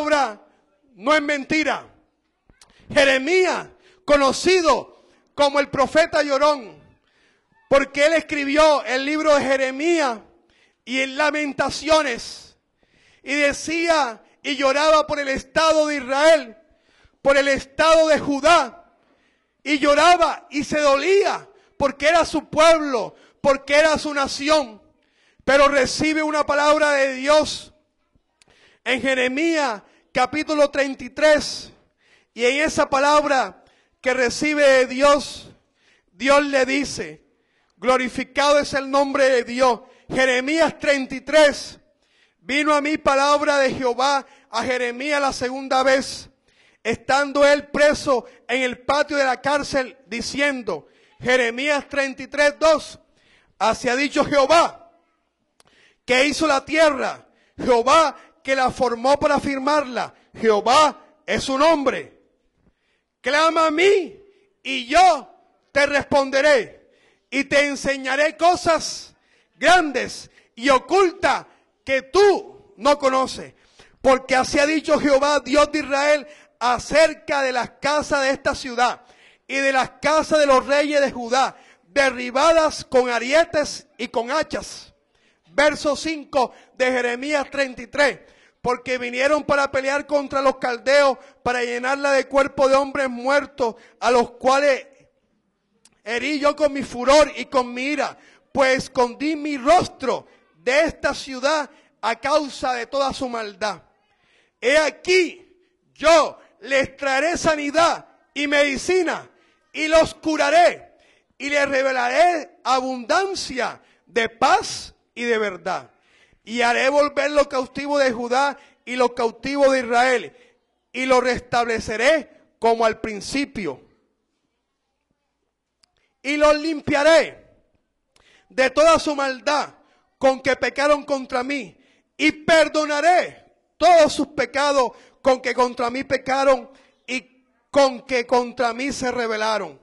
palabra no es mentira. Jeremías, conocido como el profeta llorón, porque él escribió el libro de Jeremías y en Lamentaciones, y decía y lloraba por el estado de Israel, por el estado de Judá, y lloraba y se dolía porque era su pueblo, porque era su nación. Pero recibe una palabra de Dios en Jeremías capítulo 33, y en esa palabra que recibe de Dios, Dios le dice, glorificado es el nombre de Dios. Jeremías 33, vino a mí palabra de Jehová a Jeremías la segunda vez, estando él preso en el patio de la cárcel, diciendo, Jeremías 33, 2, así ha dicho Jehová, que hizo la tierra, Jehová que la formó para firmarla, Jehová es su nombre. Clama a mí y yo te responderé y te enseñaré cosas grandes y ocultas que tú no conoces. Porque así ha dicho Jehová, Dios de Israel, acerca de las casas de esta ciudad y de las casas de los reyes de Judá, derribadas con arietes y con hachas. Verso 5 de Jeremías 33. Porque vinieron para pelear contra los caldeos, para llenarla de cuerpo de hombres muertos, a los cuales herí yo con mi furor y con mi ira, pues escondí mi rostro de esta ciudad a causa de toda su maldad. He aquí, yo les traeré sanidad y medicina, y los curaré, y les revelaré abundancia de paz y de verdad. Y haré volver los cautivos de Judá y los cautivos de Israel, y los restableceré como al principio. Y los limpiaré de toda su maldad con que pecaron contra mí, y perdonaré todos sus pecados con que contra mí pecaron y con que contra mí se rebelaron.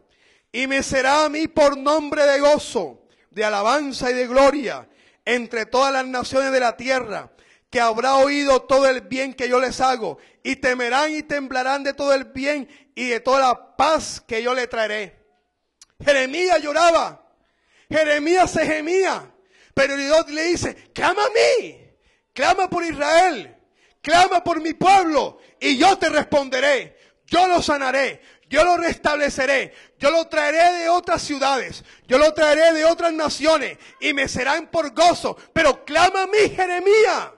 Y me será a mí por nombre de gozo, de alabanza y de gloria entre todas las naciones de la tierra, que habrá oído todo el bien que yo les hago, y temerán y temblarán de todo el bien y de toda la paz que yo le traeré. Jeremías lloraba, Jeremías se gemía, pero Dios le dice, clama a mí, clama por Israel, clama por mi pueblo, y yo te responderé, yo lo sanaré, yo lo restableceré, yo lo traeré de otras ciudades, yo lo traeré de otras naciones, y me serán por gozo. Pero clama a mí, Jeremías,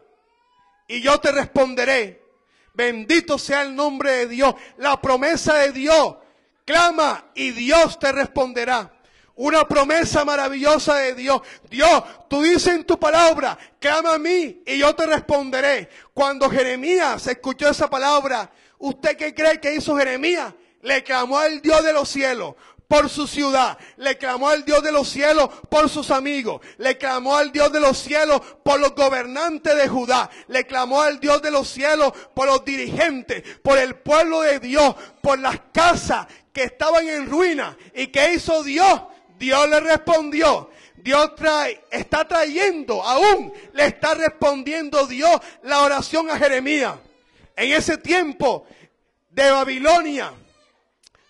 y yo te responderé. Bendito sea el nombre de Dios, la promesa de Dios. Clama y Dios te responderá. Una promesa maravillosa de Dios. Dios, tú dices en tu palabra, clama a mí y yo te responderé. Cuando Jeremías escuchó esa palabra, ¿usted qué cree que hizo Jeremías? Le clamó al Dios de los cielos por su ciudad, le clamó al Dios de los cielos por sus amigos, le clamó al Dios de los cielos por los gobernantes de Judá, le clamó al Dios de los cielos por los dirigentes, por el pueblo de Dios, por las casas que estaban en ruina. ¿Y qué hizo Dios? Dios le respondió. Dios está trayendo, aún le está respondiendo Dios la oración a Jeremías. En ese tiempo de Babilonia,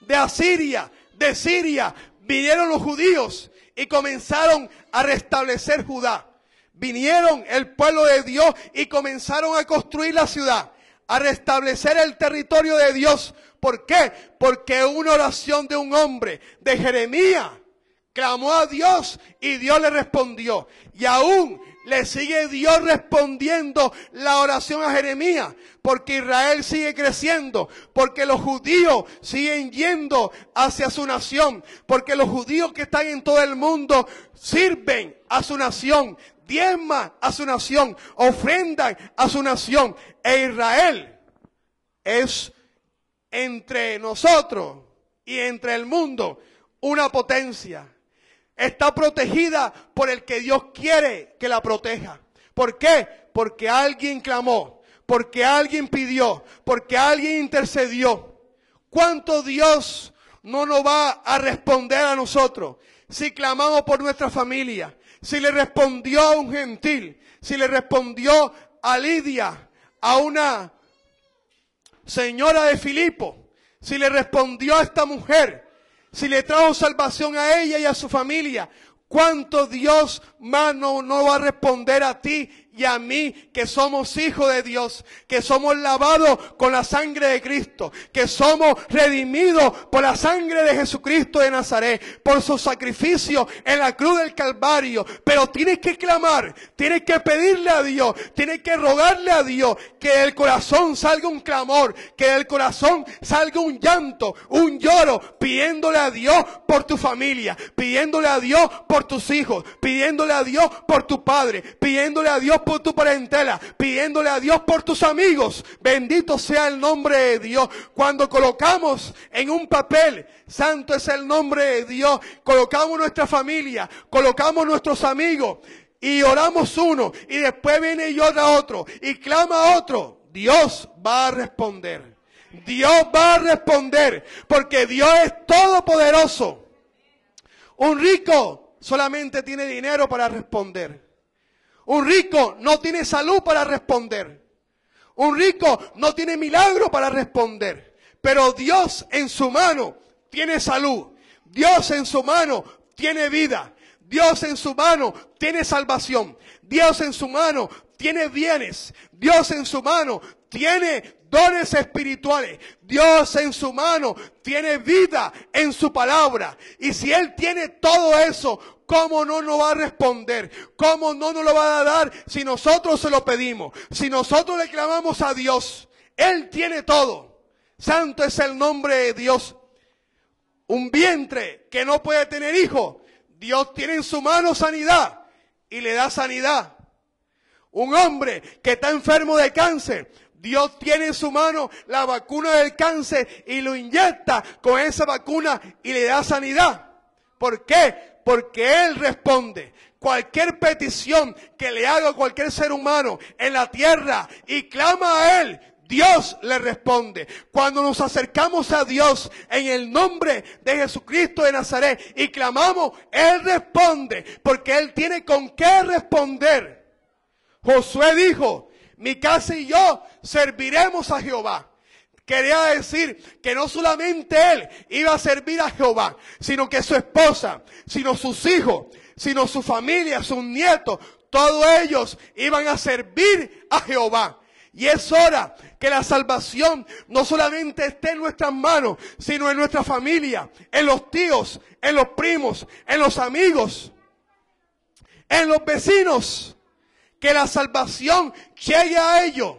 de Asiria, de Siria, vinieron los judíos y comenzaron a restablecer Judá. Vinieron el pueblo de Dios y comenzaron a construir la ciudad, a restablecer el territorio de Dios. ¿Por qué? Porque una oración de un hombre, de Jeremías, clamó a Dios y Dios le respondió. Y aún le sigue Dios respondiendo la oración a Jeremías, porque Israel sigue creciendo, porque los judíos siguen yendo hacia su nación, porque los judíos que están en todo el mundo sirven a su nación, diezman a su nación, ofrendan a su nación. E Israel es entre nosotros y entre el mundo una potencia. Está protegida por el que Dios quiere que la proteja. ¿Por qué? Porque alguien clamó, porque alguien pidió, porque alguien intercedió. ¿Cuánto Dios no nos va a responder a nosotros si clamamos por nuestra familia? Si le respondió a un gentil, si le respondió a Lidia, a una señora de Filipo, si le respondió a esta mujer, si le trajo salvación a ella y a su familia, ¿cuánto Dios más no va a responder a ti y a mí, que somos hijos de Dios, que somos lavados con la sangre de Cristo, que somos redimidos por la sangre de Jesucristo de Nazaret, por su sacrificio en la cruz del Calvario? Pero tienes que clamar, tienes que pedirle a Dios, tienes que rogarle a Dios que del corazón salga un clamor, que del corazón salga un llanto, un lloro, pidiéndole a Dios por tu familia, pidiéndole a Dios por tus hijos, pidiéndole a Dios por tu padre, pidiéndole a Dios por tu parentela, pidiéndole a Dios por tus amigos. Bendito sea el nombre de Dios. Cuando colocamos en un papel, santo es el nombre de Dios, colocamos nuestra familia, colocamos nuestros amigos y oramos uno y después viene y ora otro y clama a otro, Dios va a responder. Dios va a responder porque Dios es todopoderoso. Un rico solamente tiene dinero para responder. Un rico no tiene salud para responder. Un rico no tiene milagro para responder. Pero Dios en su mano tiene salud. Dios en su mano tiene vida. Dios en su mano tiene salvación. Dios en su mano tiene bienes. Dios en su mano tiene dones espirituales. Dios en su mano tiene vida en su palabra. Y si Él tiene todo eso, ¿cómo no nos va a responder? ¿Cómo no nos lo va a dar si nosotros se lo pedimos? Si nosotros le clamamos a Dios, Él tiene todo. Santo es el nombre de Dios. Un vientre que no puede tener hijo, Dios tiene en su mano sanidad y le da sanidad. Un hombre que está enfermo de cáncer, Dios tiene en su mano la vacuna del cáncer y lo inyecta con esa vacuna y le da sanidad. ¿Por qué? Porque Él responde. Cualquier petición que le haga cualquier ser humano en la tierra y clama a Él, Dios le responde. Cuando nos acercamos a Dios en el nombre de Jesucristo de Nazaret y clamamos, Él responde, porque Él tiene con qué responder. Josué dijo, mi casa y yo serviremos a Jehová. Quería decir que no solamente él iba a servir a Jehová, sino que su esposa, sino sus hijos, sino su familia, sus nietos, todos ellos iban a servir a Jehová. Y es hora que la salvación no solamente esté en nuestras manos, sino en nuestra familia, en los tíos, en los primos, en los amigos, en los vecinos. Que la salvación llegue a ellos.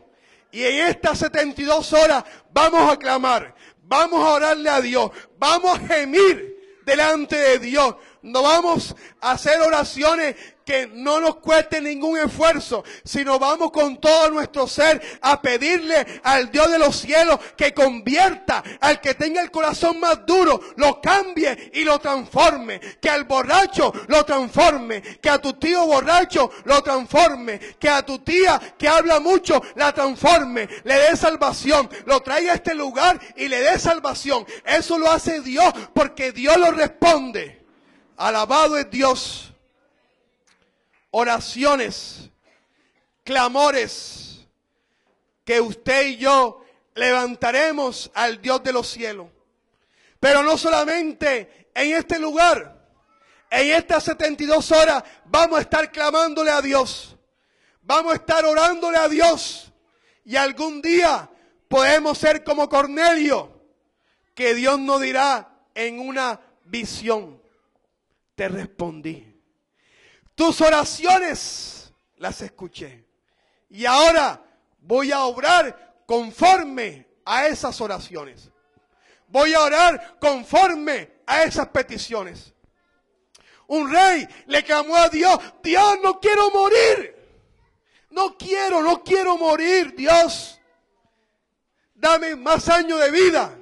Y en estas 72 horas vamos a clamar, vamos a orarle a Dios, vamos a gemir delante de Dios. No vamos a hacer oraciones que no nos cueste ningún esfuerzo, sino vamos con todo nuestro ser a pedirle al Dios de los cielos que convierta al que tenga el corazón más duro, lo cambie y lo transforme, que al borracho lo transforme, que a tu tío borracho lo transforme, que a tu tía que habla mucho la transforme, le dé salvación, lo traiga a este lugar y le dé salvación. Eso lo hace Dios porque Dios lo responde. Alabado es Dios. Oraciones, clamores que usted y yo levantaremos al Dios de los cielos. Pero no solamente en este lugar, en estas 72 horas vamos a estar clamándole a Dios. Vamos a estar orándole a Dios. Y algún día podemos ser como Cornelio, que Dios nos dirá en una visión, te respondí. Tus oraciones las escuché. Y ahora voy a obrar conforme a esas oraciones. Voy a orar conforme a esas peticiones. Un rey le clamó a Dios, Dios, no quiero morir. No quiero morir, Dios. Dame más años de vida.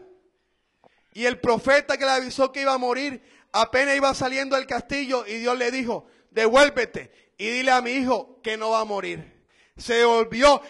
Y el profeta que le avisó que iba a morir, apenas iba saliendo del castillo y Dios le dijo, devuélvete y dile a mi hijo que no va a morir. Se devolvió,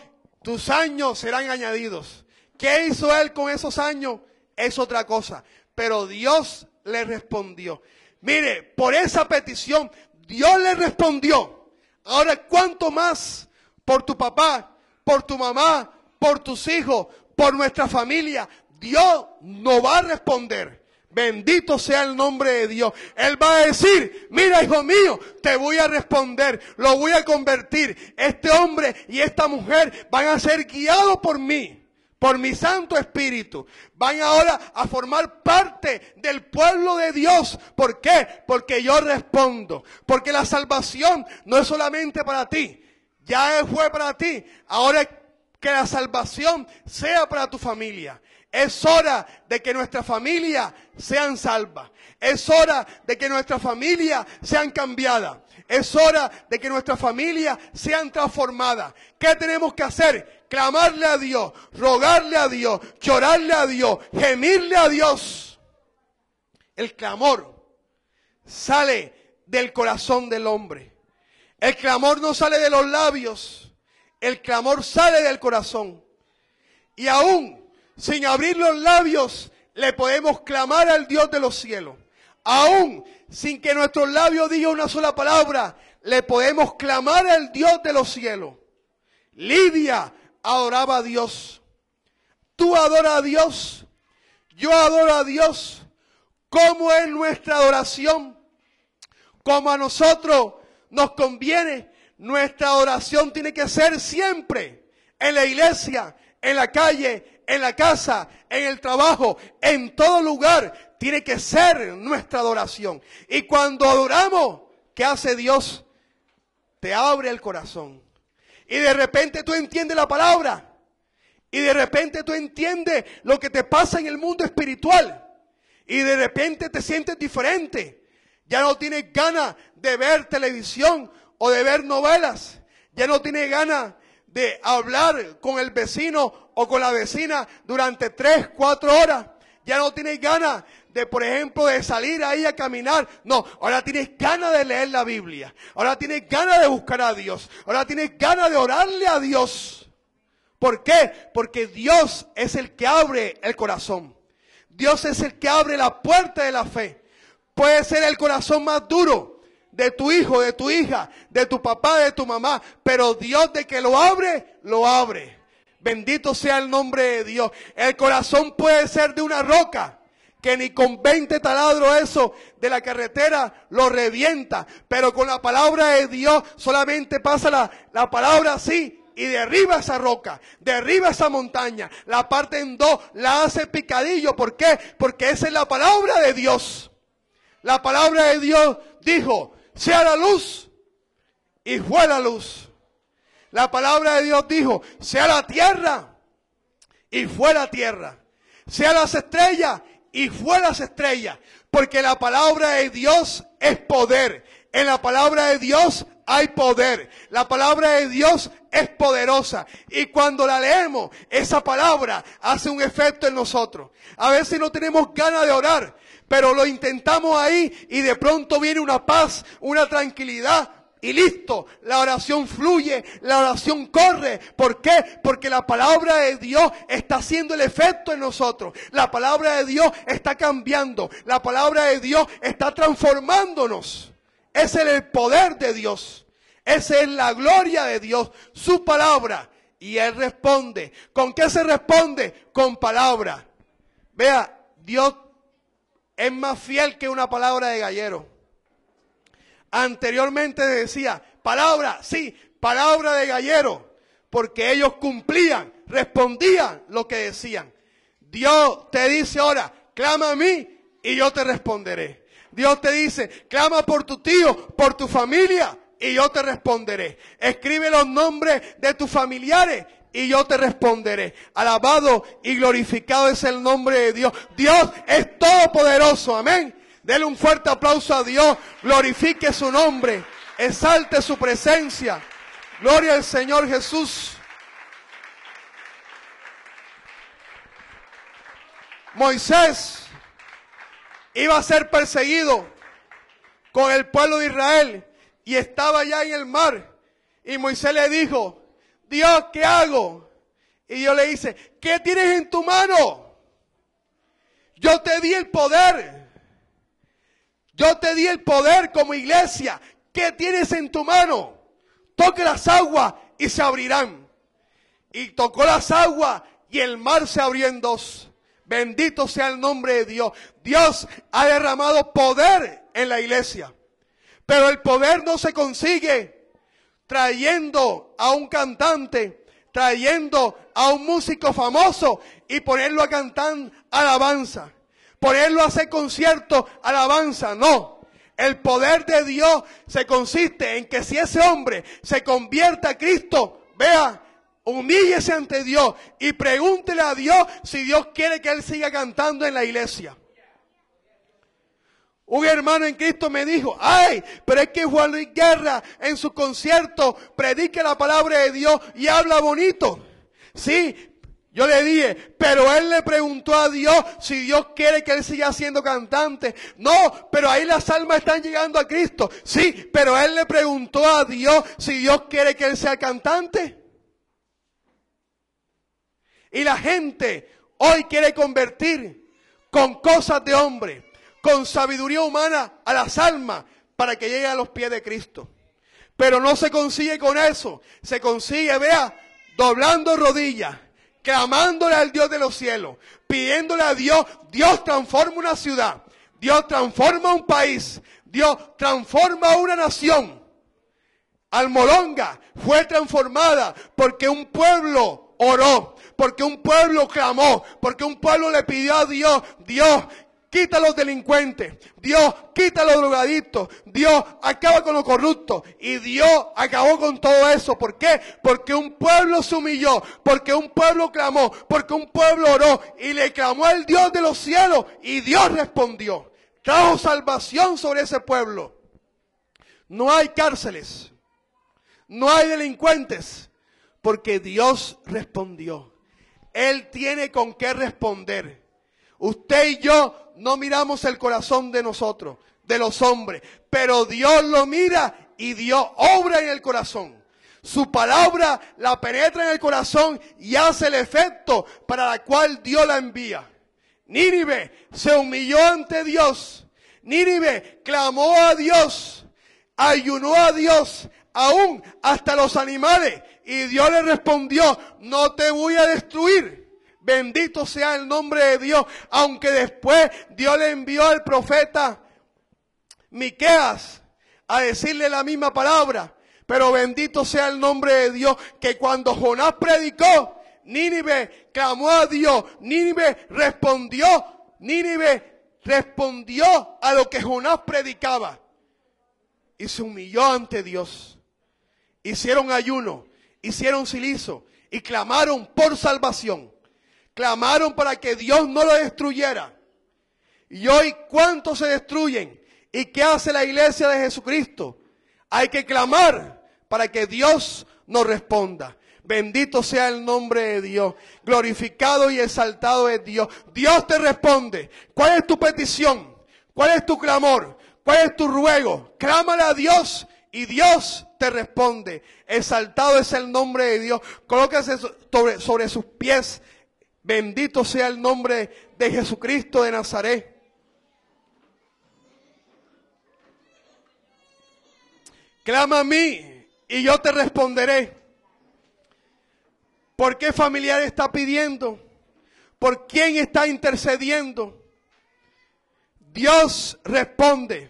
tus años serán añadidos. ¿Qué hizo él con esos años? Es otra cosa. Pero Dios le respondió. Mire, por esa petición, Dios le respondió. Ahora, ¿cuánto más por tu papá, por tu mamá, por tus hijos? por nuestra familia, Dios nos va a responder. Bendito sea el nombre de Dios. Él va a decir, mira hijo mío, te voy a responder, lo voy a convertir. Este hombre y esta mujer van a ser guiados por mí, por mi Santo Espíritu. Van ahora a formar parte del pueblo de Dios. ¿Por qué? Porque yo respondo. Porque la salvación no es solamente para ti. Ya fue para ti. Ahora que la salvación sea para tu familia. Es hora de que nuestra familia sean salvas. Es hora de que nuestra familia sean cambiadas. Es hora de que nuestra familia sean transformadas. ¿Qué tenemos que hacer? Clamarle a Dios, rogarle a Dios, llorarle a Dios, gemirle a Dios. El clamor sale del corazón del hombre. El clamor no sale de los labios. El clamor sale del corazón. Y aún sin abrir los labios, le podemos clamar al Dios de los cielos. Aún sin que nuestros labios digan una sola palabra, le podemos clamar al Dios de los cielos. Lidia adoraba a Dios. Tú adoras a Dios. Yo adoro a Dios. ¿Cómo es nuestra adoración? Como a nosotros nos conviene, nuestra adoración tiene que ser siempre en la iglesia, en la calle, en la casa, en el trabajo, en todo lugar, tiene que ser nuestra adoración. Y cuando adoramos, ¿qué hace Dios? Te abre el corazón. Y de repente tú entiendes la palabra. Y de repente tú entiendes lo que te pasa en el mundo espiritual. Y de repente te sientes diferente. Ya no tienes ganas de ver televisión o de ver novelas. Ya no tienes ganas de hablar con el vecino o con la vecina durante 3, 4 horas. Ya no tienes ganas de, por ejemplo, de salir ahí a caminar. No, ahora tienes ganas de leer la Biblia. Ahora tienes ganas de buscar a Dios. Ahora tienes ganas de orarle a Dios. ¿Por qué? Porque Dios es el que abre el corazón. Dios es el que abre la puerta de la fe. Puede ser el corazón más duro de tu hijo, de tu hija, de tu papá, de tu mamá, pero Dios de que lo abre, lo abre. Bendito sea el nombre de Dios. El corazón puede ser de una roca, que ni con 20 taladros eso de la carretera lo revienta, pero con la palabra de Dios solamente pasa la palabra así y derriba esa roca, derriba esa montaña, la parte en dos, la hace picadillo. ¿Por qué? Porque esa es la palabra de Dios. La palabra de Dios dijo, sea la luz, y fue la luz. La palabra de Dios dijo, sea la tierra, y fue la tierra. Sea las estrellas, y fue las estrellas. Porque la palabra de Dios es poder. En la palabra de Dios hay poder. La palabra de Dios es poderosa. Y cuando la leemos, esa palabra hace un efecto en nosotros. A veces no tenemos ganas de orar, pero lo intentamos ahí y de pronto viene una paz, una tranquilidad. Y listo, la oración fluye, la oración corre. ¿Por qué? Porque la palabra de Dios está haciendo el efecto en nosotros. La palabra de Dios está cambiando. La palabra de Dios está transformándonos. Ese es el poder de Dios. Esa es la gloria de Dios, su palabra. Y Él responde. ¿Con qué se responde? Con palabra. Vea, Dios es más fiel que una palabra de gallero. Anteriormente decía, palabra, sí, palabra de gallero, porque ellos cumplían, respondían lo que decían. Dios te dice ahora, clama a mí y yo te responderé. Dios te dice, clama por tu tío, por tu familia y yo te responderé. Escribe los nombres de tus familiares y yo te responderé. Alabado y glorificado es el nombre de Dios. Dios es todopoderoso, amén. Dele un fuerte aplauso a Dios, glorifique su nombre, exalte su presencia. Gloria al Señor Jesús. Moisés iba a ser perseguido con el pueblo de Israel y estaba ya en el mar. Y Moisés le dijo, Dios, ¿qué hago? Y Dios le dice, ¿qué tienes en tu mano? Yo te di el poder. Yo te di el poder como iglesia. ¿Qué tienes en tu mano? Toque las aguas y se abrirán. Y tocó las aguas y el mar se abrió en dos. Bendito sea el nombre de Dios. Dios ha derramado poder en la iglesia. Pero el poder no se consigue trayendo a un cantante, trayendo a un músico famoso y ponerlo a cantar alabanza. Ponerlo a hacer conciertos, alabanza, no. El poder de Dios se consiste en que si ese hombre se convierte a Cristo, vea, humíllese ante Dios y pregúntele a Dios si Dios quiere que él siga cantando en la iglesia. Un hermano en Cristo me dijo, ay, pero es que Juan Luis Guerra en su concierto predica la palabra de Dios y habla bonito. Sí, yo le dije, pero él le preguntó a Dios si Dios quiere que él siga siendo cantante. No, pero ahí las almas están llegando a Cristo. Sí, pero él le preguntó a Dios si Dios quiere que él sea cantante. Y la gente hoy quiere convertir con cosas de hombre, con sabiduría humana a las almas para que lleguen a los pies de Cristo. Pero no se consigue con eso. Se consigue, vea, doblando rodillas, clamándole al Dios de los cielos, pidiéndole a Dios. Dios transforma una ciudad, Dios transforma un país, Dios transforma una nación. Almolonga fue transformada porque un pueblo oró, porque un pueblo clamó, porque un pueblo le pidió a Dios, Dios, quita a los delincuentes, Dios, quita a los drogadictos, Dios, acaba con los corruptos. Y Dios acabó con todo eso. ¿Por qué? Porque un pueblo se humilló, porque un pueblo clamó, porque un pueblo oró y le clamó al Dios de los cielos y Dios respondió. Trajo salvación sobre ese pueblo. No hay cárceles, no hay delincuentes, porque Dios respondió. Él tiene con qué responder. Usted y yo no miramos el corazón de nosotros, de los hombres, pero Dios lo mira y Dios obra en el corazón. Su palabra la penetra en el corazón y hace el efecto para el cual Dios la envía. Nínive se humilló ante Dios. Nínive clamó a Dios, ayunó a Dios, aún hasta los animales. Y Dios le respondió, no te voy a destruir. Bendito sea el nombre de Dios. Aunque después Dios le envió al profeta Miqueas a decirle la misma palabra. Pero bendito sea el nombre de Dios, que cuando Jonás predicó, Nínive clamó a Dios. Nínive respondió a lo que Jonás predicaba. Y se humilló ante Dios. Hicieron ayuno, hicieron silicio y clamaron por salvación. Clamaron para que Dios no lo destruyera. Y hoy, ¿cuántos se destruyen? ¿Y qué hace la iglesia de Jesucristo? Hay que clamar para que Dios nos responda. Bendito sea el nombre de Dios. Glorificado y exaltado es Dios. Dios te responde. ¿Cuál es tu petición? ¿Cuál es tu clamor? ¿Cuál es tu ruego? Clámale a Dios y Dios te responde. Exaltado es el nombre de Dios. Colóquese sobre sus pies. Bendito sea el nombre de Jesucristo de Nazaret. Clama a mí y yo te responderé. ¿Por qué familiar está pidiendo? ¿Por quién está intercediendo? Dios responde.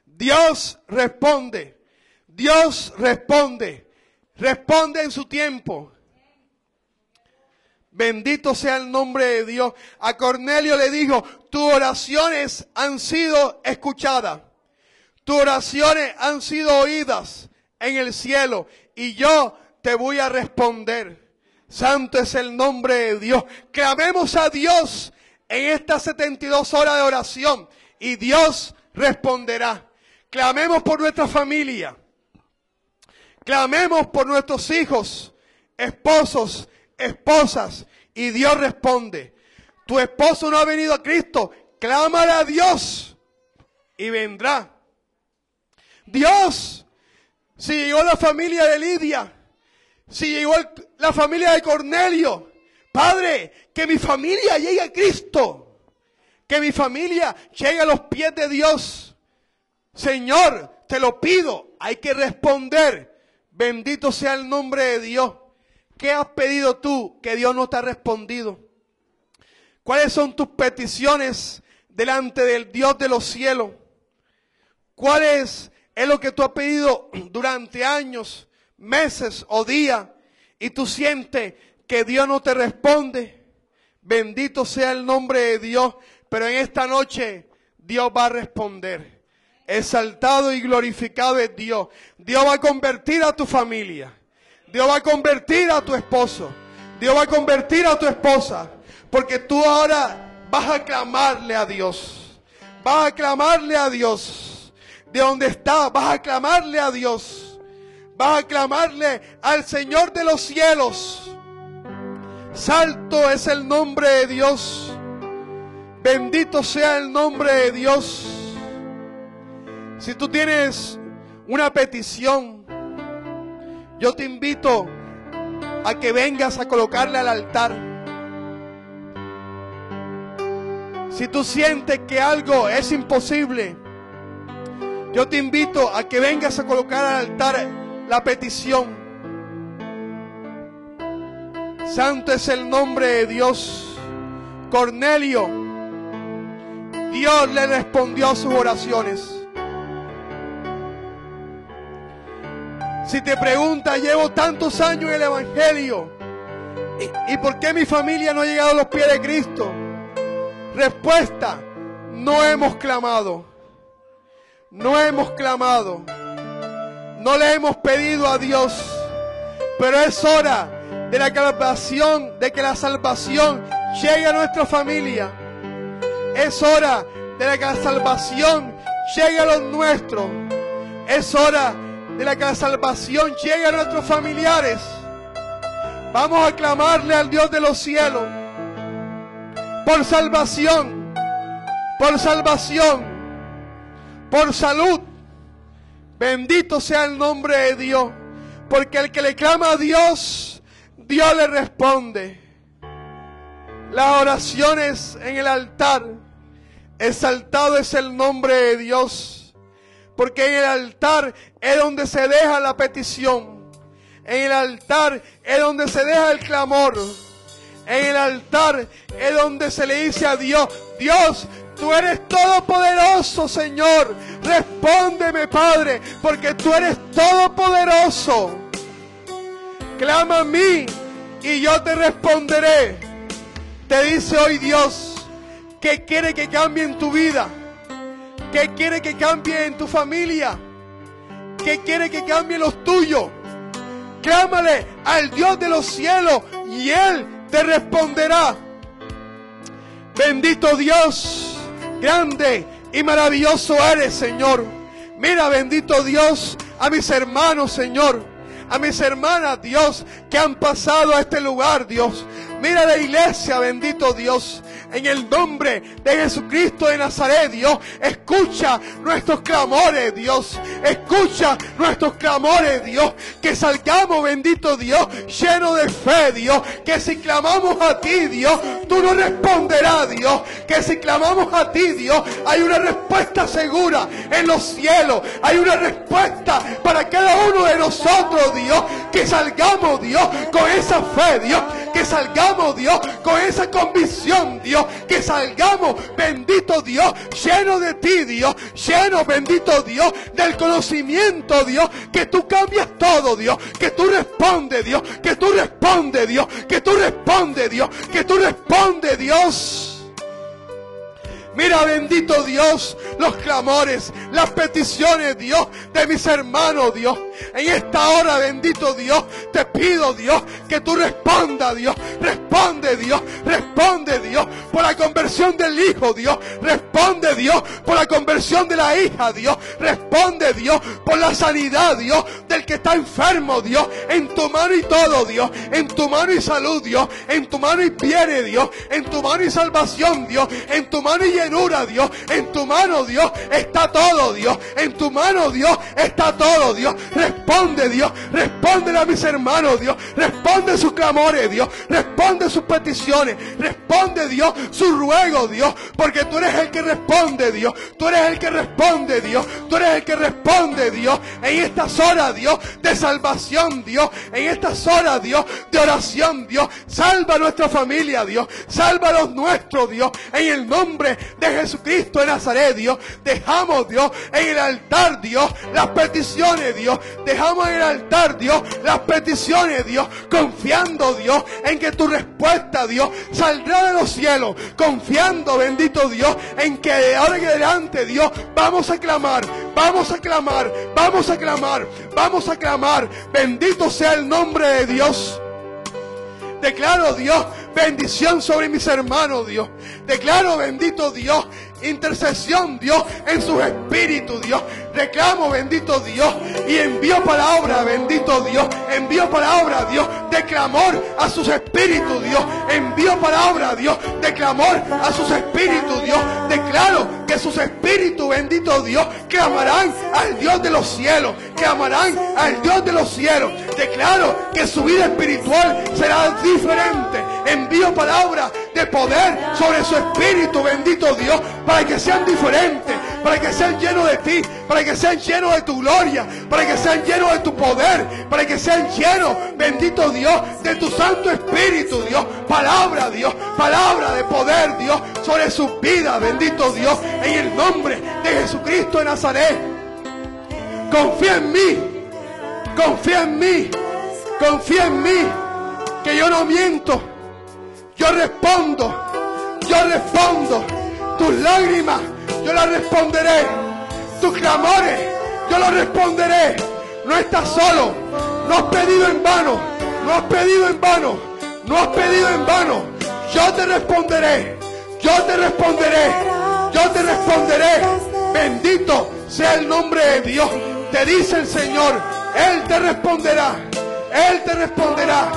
Dios responde. Dios responde. Responde en su tiempo. Bendito sea el nombre de Dios. A Cornelio le dijo, tus oraciones han sido escuchadas. Tus oraciones han sido oídas en el cielo. Y yo te voy a responder. Santo es el nombre de Dios. Clamemos a Dios en estas 72 horas de oración. Y Dios responderá. Clamemos por nuestra familia. Clamemos por nuestros hijos, esposos, esposas, y Dios responde. Tu esposo no ha venido a Cristo, clámale a Dios y vendrá. Dios, si llegó la familia de Lidia, si llegó la familia de Cornelio, Padre, que mi familia llegue a Cristo, que mi familia llegue a los pies de Dios. Señor, te lo pido, hay que responder. Bendito sea el nombre de Dios. ¿Qué has pedido tú que Dios no te ha respondido? ¿Cuáles son tus peticiones delante del Dios de los cielos? ¿Cuál es lo que tú has pedido durante años, meses o días y tú sientes que Dios no te responde? Bendito sea el nombre de Dios, pero en esta noche Dios va a responder. Exaltado y glorificado es Dios. Dios va a convertir a tu familia. Dios va a convertir a tu esposo. Dios va a convertir a tu esposa. Porque tú ahora vas a clamarle a Dios. Vas a clamarle a Dios. De donde estás, vas a clamarle a Dios. Vas a clamarle al Señor de los cielos. Santo es el nombre de Dios. Bendito sea el nombre de Dios. Si tú tienes una petición, yo te invito a que vengas a colocarle al altar. Si tú sientes que algo es imposible, yo te invito a que vengas a colocar al altar la petición. Santo es el nombre de Dios. Cornelio, Dios le respondió a sus oraciones. Si te preguntas, llevo tantos años en el Evangelio, ¿y por qué mi familia no ha llegado a los pies de Cristo? Respuesta, no hemos clamado. No hemos clamado. No le hemos pedido a Dios. Pero es hora de que la salvación llegue a nuestra familia. Es hora de que la salvación llegue a los nuestros. Es hora de que la salvación llegue a nuestros familiares. Vamos a clamarle al Dios de los cielos por salvación, por salvación, por salud. Bendito sea el nombre de Dios, porque el que le clama a Dios, Dios le responde. Las oraciones en el altar, exaltado es el nombre de Dios. Porque en el altar es donde se deja la petición. En el altar es donde se deja el clamor. En el altar es donde se le dice a Dios, Dios, tú eres todopoderoso, Señor. Respóndeme, Padre, porque tú eres todopoderoso. Clama a mí y yo te responderé. Te dice hoy Dios, ¿qué quiere que cambie en tu vida? ¿Qué quiere que cambie en tu familia? ¿Qué quiere que cambie en los tuyos? Clámale al Dios de los cielos y Él te responderá. Bendito Dios, grande y maravilloso eres, Señor. Mira, bendito Dios, a mis hermanos, Señor, a mis hermanas, Dios, que han pasado a este lugar, Dios. Mira la iglesia, bendito Dios. En el nombre de Jesucristo de Nazaret, Dios, escucha nuestros clamores, Dios. Escucha nuestros clamores, Dios. Que salgamos, bendito Dios, llenos de fe, Dios. Que si clamamos a ti, Dios, tú nos responderás, Dios. Que si clamamos a ti, Dios, hay una respuesta segura en los cielos. Hay una respuesta para cada uno de nosotros, Dios. Que salgamos, Dios, con esa fe, Dios. Que salgamos, Dios, con esa convicción, Dios. Que salgamos, bendito Dios, lleno de ti, Dios. Lleno, bendito Dios, del conocimiento, Dios. Que tú cambias todo, Dios. Que tú respondes, Dios. Que tú respondes, Dios. Que tú respondes, Dios. Que tú respondes, Dios. Mira, bendito Dios, los clamores, las peticiones, Dios, de mis hermanos, Dios. En esta hora, bendito Dios, te pido, Dios, que tú respondas, Dios. Responde, Dios. Responde, Dios, por la conversión del hijo, Dios. Responde, Dios, por la conversión de la hija, Dios. Responde, Dios, por la sanidad, Dios, del que está enfermo, Dios. En tu mano y todo, Dios. En tu mano y salud, Dios. En tu mano y bienes, Dios. En tu mano y salvación, Dios. En tu mano y llenura, Dios. En tu mano, Dios, está todo, Dios. En tu mano, Dios, está todo, Dios. Responde, Dios. Responde a mis hermanos, Dios. Responde sus clamores, Dios. Responde sus peticiones. Responde, Dios, sus ruegos, Dios. Porque tú eres el que responde, Dios. Tú eres el que responde, Dios. Tú eres el que responde, Dios. En estas horas, Dios, de salvación, Dios. En estas horas, Dios, de oración, Dios. Salva a nuestra familia, Dios. Salva a los nuestros, Dios. En el nombre de Jesucristo de Nazaret, Dios. Dejamos, Dios, en el altar, Dios, las peticiones, Dios. Dejamos en el altar, Dios, las peticiones, Dios. Confiando, Dios, en que tu respuesta, Dios, saldrá de los cielos. Confiando, bendito Dios, en que de ahora en adelante, Dios, vamos a clamar, vamos a clamar, vamos a clamar, vamos a clamar. Bendito sea el nombre de Dios. Declaro, Dios, bendición sobre mis hermanos, Dios. Declaro, bendito Dios, intercesión, Dios, en sus espíritus, Dios. Reclamo, bendito Dios, y envío palabra, bendito Dios. Envío palabra, Dios, de clamor a sus espíritus, Dios. Envío palabra, Dios, de clamor a sus espíritus, Dios. Declaro que sus espíritus, bendito Dios, clamarán al Dios de los cielos. Clamarán al Dios de los cielos. Declaro que su vida espiritual será diferente. Envío palabra de poder sobre su espíritu, bendito Dios, para que sean diferentes, para que sean llenos de ti, para que sean llenos de tu gloria, para que sean llenos de tu poder, para que sean llenos, bendito Dios, de tu Santo Espíritu, Dios. Palabra, Dios, palabra de poder, Dios, sobre sus vidas, bendito Dios, en el nombre de Jesucristo de Nazaret. Confía en mí, confía en mí, confía en mí, que yo no miento. Yo respondo, tus lágrimas, yo las responderé, tus clamores, yo los responderé. No estás solo, no has pedido en vano, no has pedido en vano, no has pedido en vano. Yo te responderé, yo te responderé, yo te responderé. Bendito sea el nombre de Dios. Te dice el Señor, Él te responderá, Él te responderá,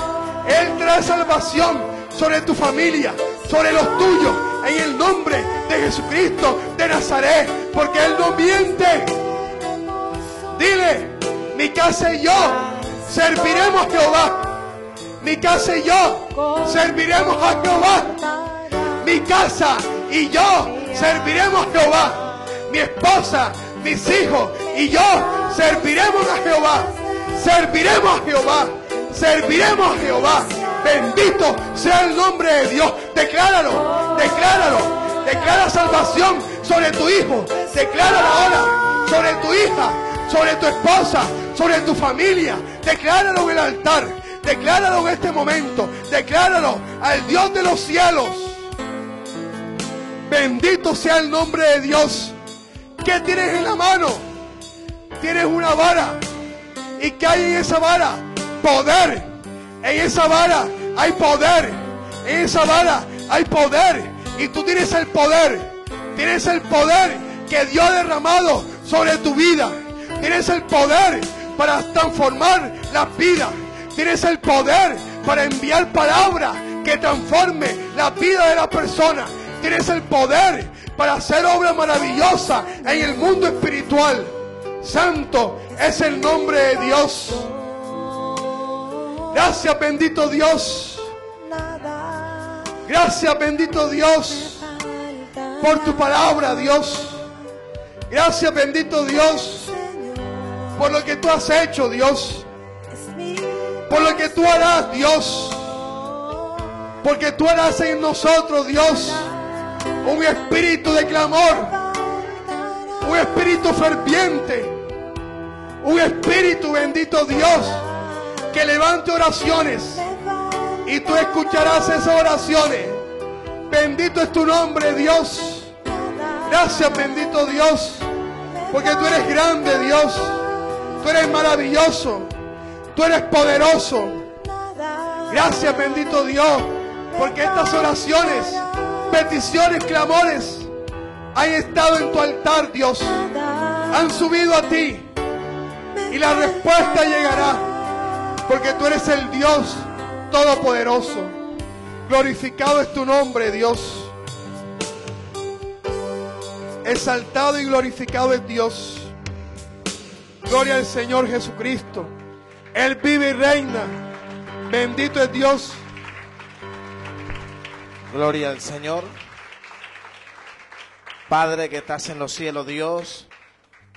Él trae salvación sobre tu familia, sobre los tuyos, en el nombre de Jesucristo de Nazaret, porque Él no miente. Dile, mi casa y yo serviremos a Jehová. Mi casa y yo serviremos a Jehová. Mi casa y yo serviremos a Jehová. Mi esposa, mis hijos y yo serviremos a Jehová. Serviremos a Jehová. Serviremos a Jehová. Bendito sea el nombre de Dios. Decláralo, decláralo. Declara salvación sobre tu hijo. Decláralo ahora sobre tu hija, sobre tu esposa, sobre tu familia. Decláralo en el altar. Decláralo en este momento. Decláralo al Dios de los cielos. Bendito sea el nombre de Dios. ¿Qué tienes en la mano? Tienes una vara. ¿Y qué hay en esa vara? Poder. En esa vara hay poder. En esa vara hay poder. Y tú tienes el poder. Tienes el poder que Dios ha derramado sobre tu vida. Tienes el poder para transformar la vida. Tienes el poder para enviar palabras que transforme la vida de la persona. Tienes el poder para hacer obra maravillosa en el mundo espiritual. Santo es el nombre de Dios. Gracias, bendito Dios. Gracias, bendito Dios, por tu palabra, Dios. Gracias, bendito Dios, por lo que tú has hecho, Dios. Por lo que tú harás, Dios. Porque tú harás en nosotros, Dios, un espíritu de clamor, un espíritu ferviente, un espíritu, bendito Dios, que levante oraciones y tú escucharás esas oraciones. Bendito es tu nombre, Dios. Gracias, bendito Dios, porque tú eres grande, Dios. Tú eres maravilloso. Tú eres poderoso. Gracias, bendito Dios, porque estas oraciones, peticiones, clamores han estado en tu altar, Dios. Han subido a ti y la respuesta llegará, porque tú eres el Dios todopoderoso. Glorificado es tu nombre, Dios. Exaltado y glorificado es Dios. Gloria al Señor Jesucristo. Él vive y reina. Bendito es Dios. Gloria al Señor. Padre que estás en los cielos, Dios,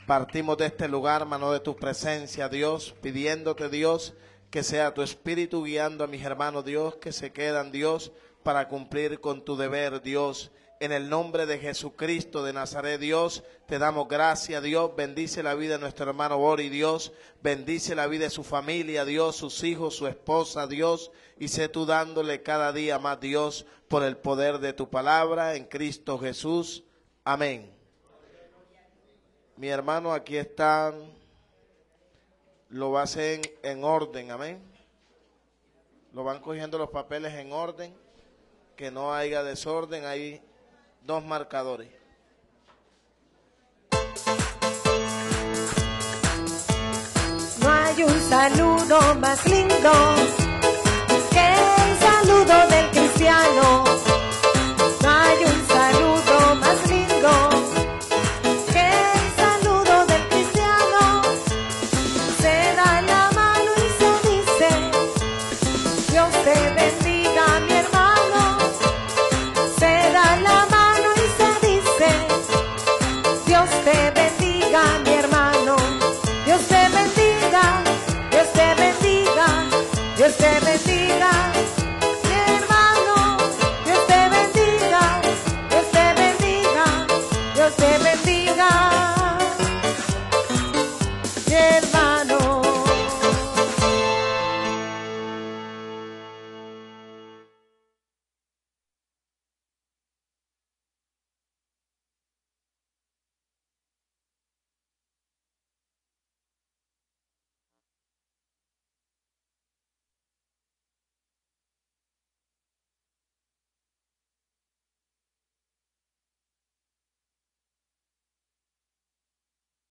partimos de este lugar, mano de tu presencia, Dios, pidiéndote, Dios, que sea tu espíritu guiando a mis hermanos, Dios, que se quedan, Dios, para cumplir con tu deber, Dios. En el nombre de Jesucristo de Nazaret, Dios, te damos gracias, Dios. Bendice la vida de nuestro hermano Bori, Dios. Bendice la vida de su familia, Dios, sus hijos, su esposa, Dios. Y sé tú dándole cada día más, Dios, por el poder de tu palabra en Cristo Jesús. Amén. Mi hermano, aquí están, lo va a hacer en orden, amén. Lo van cogiendo los papeles en orden, que no haya desorden, hay 2 marcadores. No hay un saludo más lindo que el saludo del cristiano.